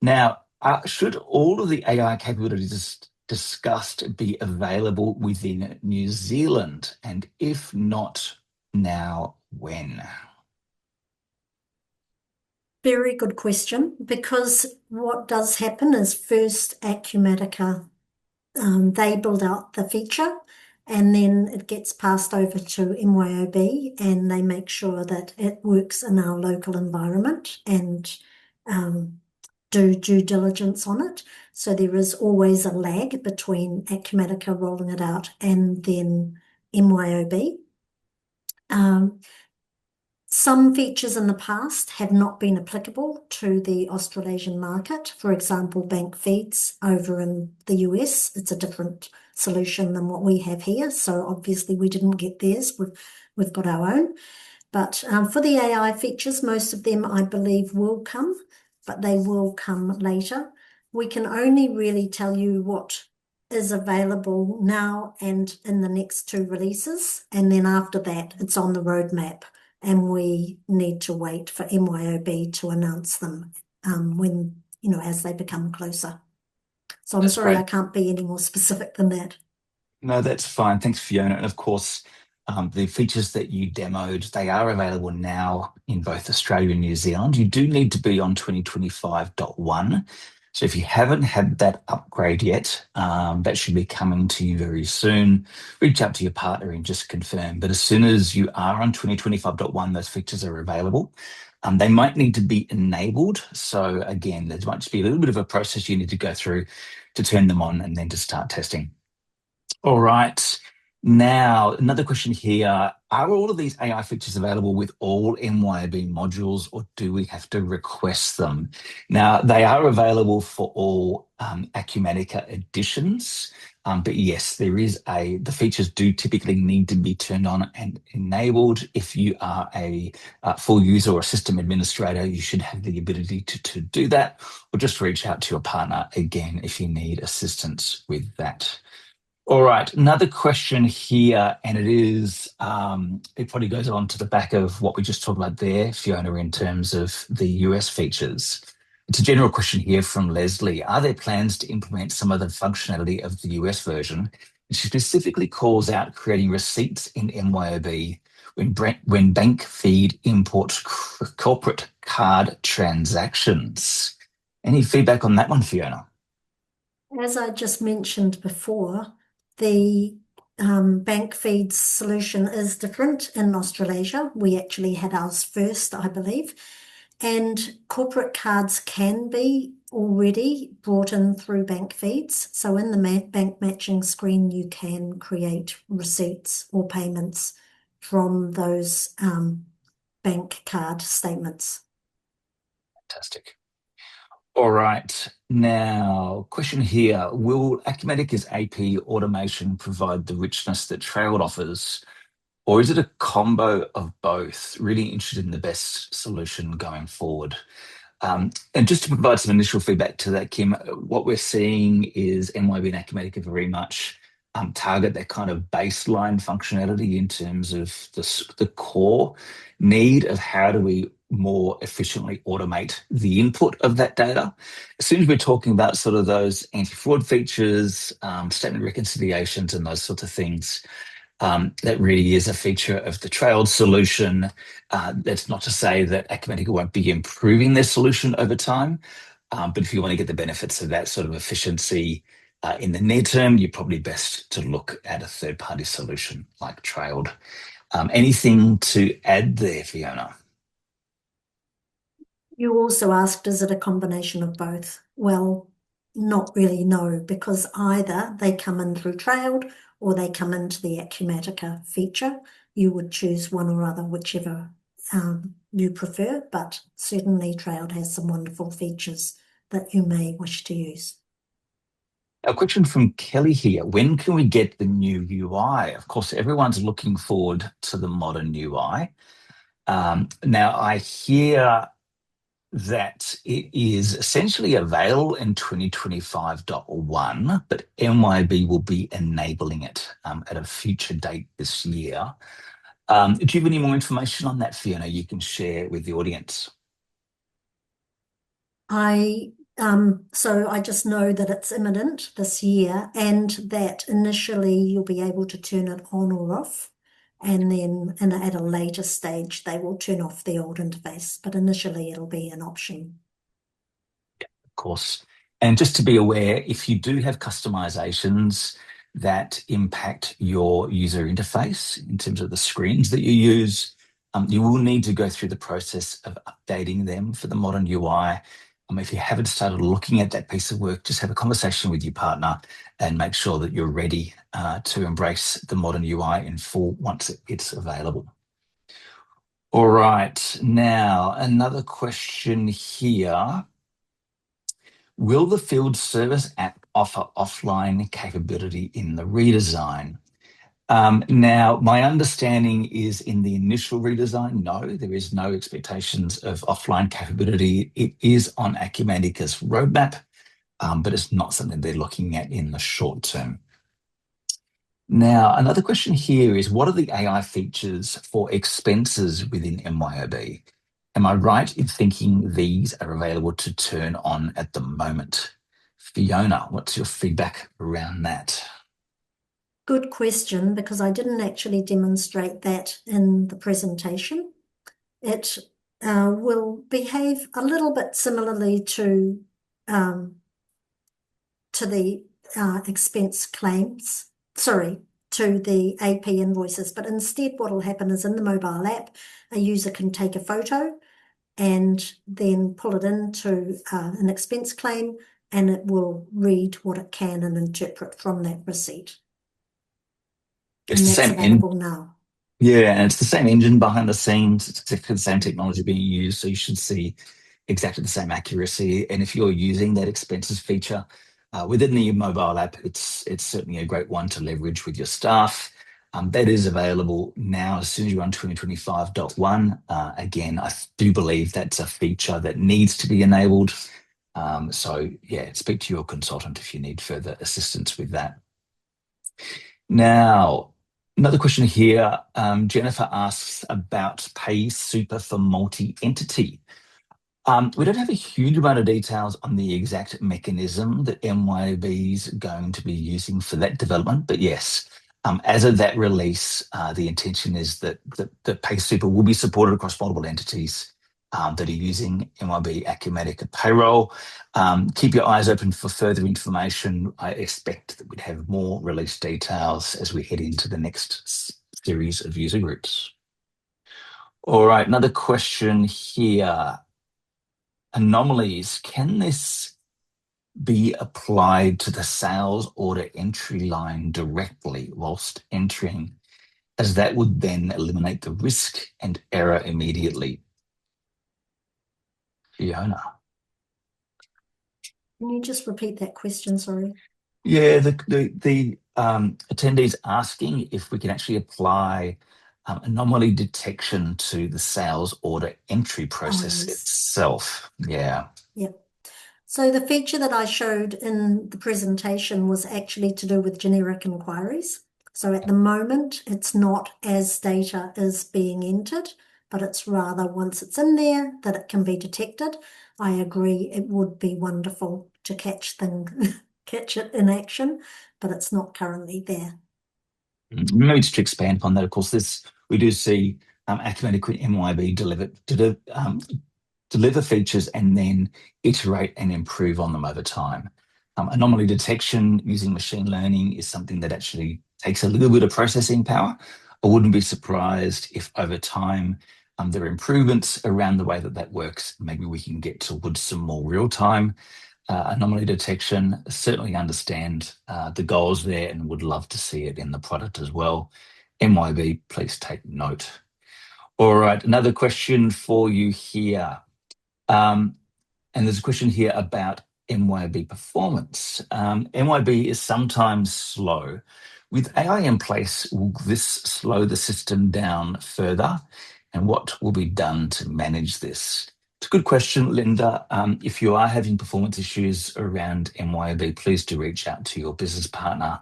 Now, should all of the AI capabilities discussed be available within New Zealand? And if not, now when? Very good question, because what does happen is first Acumatica, they build out the feature and then it gets passed over to MYOB and they make sure that it works in our local environment and do due diligence on it. So there is always a lag between Acumatica rolling it out and then MYOB. Some features in the past have not been applicable to the Australasian market. For example, bank feeds over in the US, it's a different solution than what we have here. So obviously we didn't get theirs. We've got our own. But for the AI features, most of them I believe will come, but they will come later. We can only really tell you what is available now and in the next two releases. And then after that, it's on the roadmap. And we need to wait for MYOB to announce them when, as they become closer. So I'm That's sorry, I great. can't be any more specific than that. No, that's fine. Thanks, Fiona. And of course, the features that you demoed, they are available now in both Australia and New Zealand. You do need to be on 2025.1. So if you haven't had that upgrade yet, that should be coming to you very soon. Reach out to your partner and just confirm. But as soon as you are on 2025.1, those features are available. They might need to be enabled. So again, there might just be a little bit of a process you need to go through to turn them on and then to start testing. All right. Now, another question here. Are all of these AI features available with all MYOB modules, or do we have to request them? Now, they are available for all Acumatica editions, but yes, the features do typically need to be turned on and enabled. If you are a full user or a system administrator, you should have the ability to do that, or just reach out to your partner again if you need assistance with that. All right, another question here, and it probably goes on to the back of what we just talked about there, Fiona, in terms of the US features. It's a general question here from Leslie. Are there plans to implement some of the functionality of the US version? And she specifically calls out creating receipts in MYOB when bank feed imports corporate card transactions. Any feedback on that one, Fiona? As I just mentioned before, the bank feeds solution is different in Australasia. We actually had ours first, I believe. And corporate cards can be already brought in through bank feeds. So in the bank matching screen, you can create receipts or payments from those bank card statements. Fantastic. All right. Now, question here. Will Acumatica's AP automation provide the richness that Trailed offers, or is it a combo of both? Really interested in the best solution going forward. And just to provide some initial feedback to that, Kim, what we're seeing is MYOB and Acumatica very much target that kind of baseline functionality in terms of the core need of how do we more efficiently automate the input of that data. As soon as we're talking about sort of those anti-fraud features, statement reconciliations and those sorts of things, that really is a feature of the Trailed solution. That's not to say that Acumatica won't be improving their solution over time, but if you want to get the benefits of that sort of efficiency in the near term, you're probably best to look at a third-party solution like Trailed. Anything to add there, Fiona? You also asked, is it a combination of both? Well, not really, no, because either they come in through Trailed or they come into the Acumatica feature. You would choose one or other, whichever you prefer, but certainly Trailed has some wonderful features that you may wish to use. A question from Kelly here. When can we get the new UI? Of course, everyone's looking forward to the modern UI. Now, I hear that it is essentially available in 2025.1, but MYOB will be enabling it at a future date this year. Do you have any more information on that, Fiona, you can share with the audience? I So I just know that it's imminent this year and that initially you'll be able to turn it on or off. And then at a later stage, they will turn off the old interface, but initially it'll be an option. Of course. And just to be aware, if you do have customizations that impact your user interface in terms of the screens that you use, you will need to go through the process of updating them for the modern UI. If you haven't started looking at that piece of work, just have a conversation with your partner and make sure that you're ready to embrace the modern UI in full once it's available. All right, now another question here. Will the field service app offer offline capability in the redesign? Now, my understanding is in the initial redesign, no, there is no expectations of offline capability. It is on Acumatica's roadmap, but it's not something they're looking at in the short term. Now, another question here is, what are the AI features for expenses within MYOB? Am I right in thinking these are available to turn on at the moment? Fiona, what's your feedback around that? Good question, because I didn't actually demonstrate that in the presentation. It will behave a little bit similarly to the expense claims, sorry, to the AP invoices. But instead, what will happen is in the mobile app, a user can take a photo and then pull it into an expense claim, and it will read what it can and interpret from that receipt. It's And the that's same available now. Yeah, and it's the same engine behind the scenes. It's exactly the same technology being used, so you should see exactly the same accuracy. And if you're using that expenses feature within the mobile app, it's certainly a great one to leverage with your staff. That is available now as soon as you're on 2025.1. Again, I do believe that's a feature that needs to be enabled. So yeah, speak to your consultant if you need further assistance with that. Now, another question here. Jennifer asks about pay super for multi-entity. We don't have a huge amount of details on the exact mechanism that MYOB is going to be using for that development, but yes, as of that release, the intention is that Pay Super will be supported across multiple entities that are using MYOB Acumatica Payroll. Keep your eyes open for further information. I expect that we'd have more release details as we head into the next series of user groups. All right, another question here. Anomalies, can this be applied to the sales order entry line directly whilst entering, as that would then eliminate the risk and error immediately? Fiona. Can you just repeat that question? Sorry. Yeah, the attendees asking if we can actually apply anomaly detection to the sales order entry process Yes. itself. Yeah. Yep. So the feature that I showed in the presentation was actually to do with generic inquiries. So at the moment, it's not as data is being entered, but it's rather once it's in there that it can be detected. I agree it would be wonderful to catch it in action, but it's not currently there. Maybe just to expand upon that, of course, we do see Acumatica MYOB deliver features and then iterate and improve on them over time. Anomaly detection using machine learning is something that actually takes a little bit of processing power. I wouldn't be surprised if over time there are improvements around the way that works. Maybe we can get towards some more real-time anomaly detection. Certainly understand the goals there and would love to see it in the product as well. MYOB, please take note. All right, another question for you here. And there's a question here about MYOB performance. MYOB is sometimes slow. With AI in place, will this slow the system down further? And what will be done to manage this? It's a good question, Linda. If you are having performance issues around MYOB, please do reach out to your business partner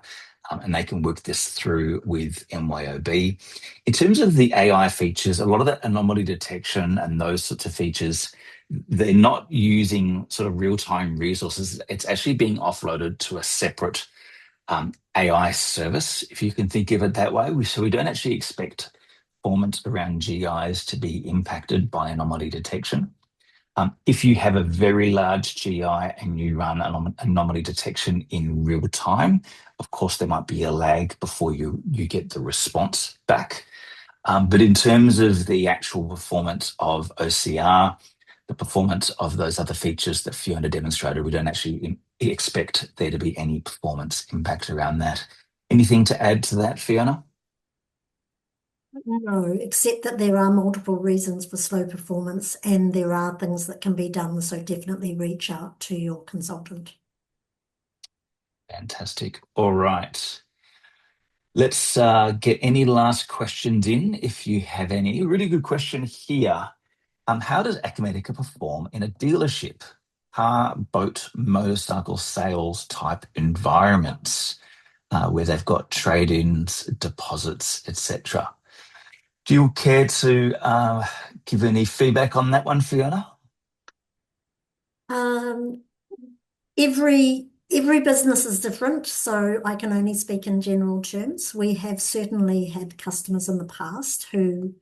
and they can work this through with MYOB. In terms of the AI features, a lot of that anomaly detection and those sorts of features they're not using sort of real-time resources. It's actually being offloaded to a separate AI service, if you can think of it that way. So we don't actually expect performance around GIs to be impacted by anomaly detection. If you have a very large GI and you run anomaly detection in real time, of course, there might be a lag before you get the response back. But in terms of the actual performance of OCR, the performance of those other features that Fiona demonstrated, we don't actually expect there to be any performance impact around that. Anything to add to that, Fiona? No, except that there are multiple reasons for slow performance and there are things that can be done. So definitely reach out to your consultant. Fantastic. All right. Let's get any last questions in if you have any. A really good question here. How does Acumatica perform in a dealership, car, boat, motorcycle sales type environments where they've got trade-ins, deposits, etc.? Do you care to give any feedback on that one, Fiona? Um, every business is different, so I can only speak in general terms. We have certainly had customers in the past who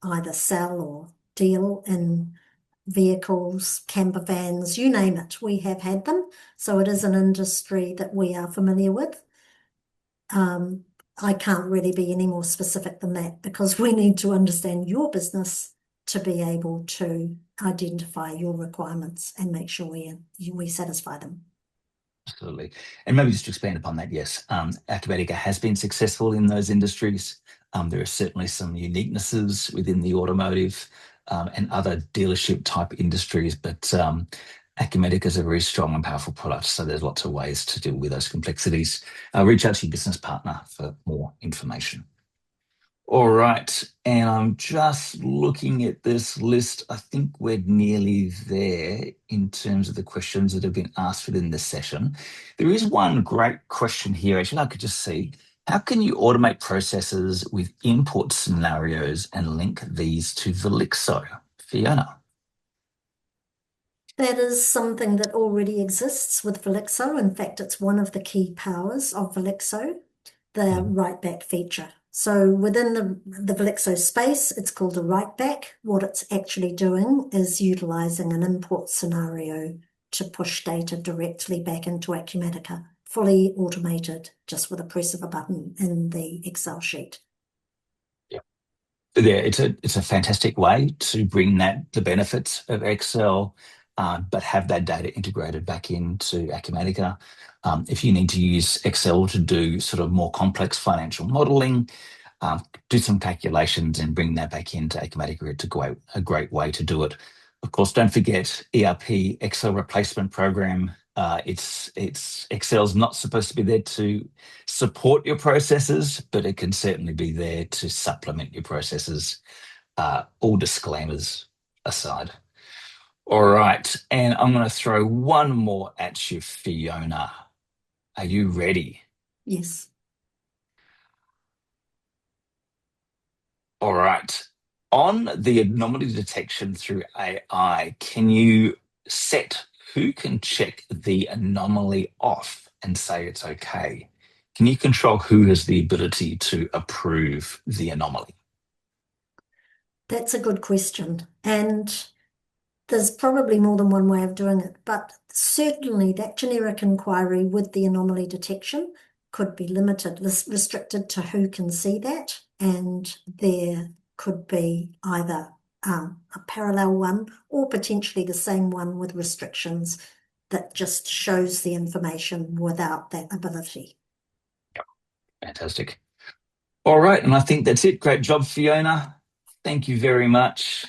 either sell or deal in vehicles, camper vans, you name it. We have had them. So it is an industry that we are familiar with. Um, I can't really be any more specific than that because we need to understand your business to be able to identify your requirements and make sure we satisfy them. Absolutely. And maybe just to expand upon that, yes, Acumatica has been successful in those industries. There are certainly some uniquenesses within the automotive and other dealership type industries, but Acumatica is a very strong and powerful product. So there's lots of ways to deal with those complexities. Reach out to your business partner for more information. All right. And I'm just looking at this list. I think we're nearly there in terms of the questions that have been asked within this session. There is one great question here. Actually, I could just see. How can you automate processes with input scenarios and link these to Velixo? Fiona. That is something that already exists with Velixo. In fact, it's one of the key powers of Velixo, the Mhm. write back feature. So within the Velixo space, it's called a write back. What it's actually doing is utilizing an import scenario to push data directly back into Acumatica, fully automated, just with a press of a button in the Excel sheet. Yeah, it's a fantastic way to bring the benefits of Excel, but have that data integrated back into Acumatica. If you need to use Excel to do sort of more complex financial modeling, do some calculations and bring that back into Acumatica, it's a great way to do it. Of course, don't forget ERP Excel replacement program. It's Excel's not supposed to be there to support your processes, but it can certainly be there to supplement your processes. All disclaimers aside. All right, and I'm going to throw one more at you, Fiona. Are you ready? Yes. All right. On the anomaly detection through AI, can you set who can check the anomaly off and say it's okay? Can you control who has the ability to approve the anomaly? That's a good question. And there's probably more than one way of doing it, but certainly that generic inquiry with the anomaly detection could be limited, restricted to who can see that, and there could be either a parallel one or potentially the same one with restrictions that just shows the information without that ability. Fantastic. All right, and I think that's it. Great job, Fiona. Thank you very much.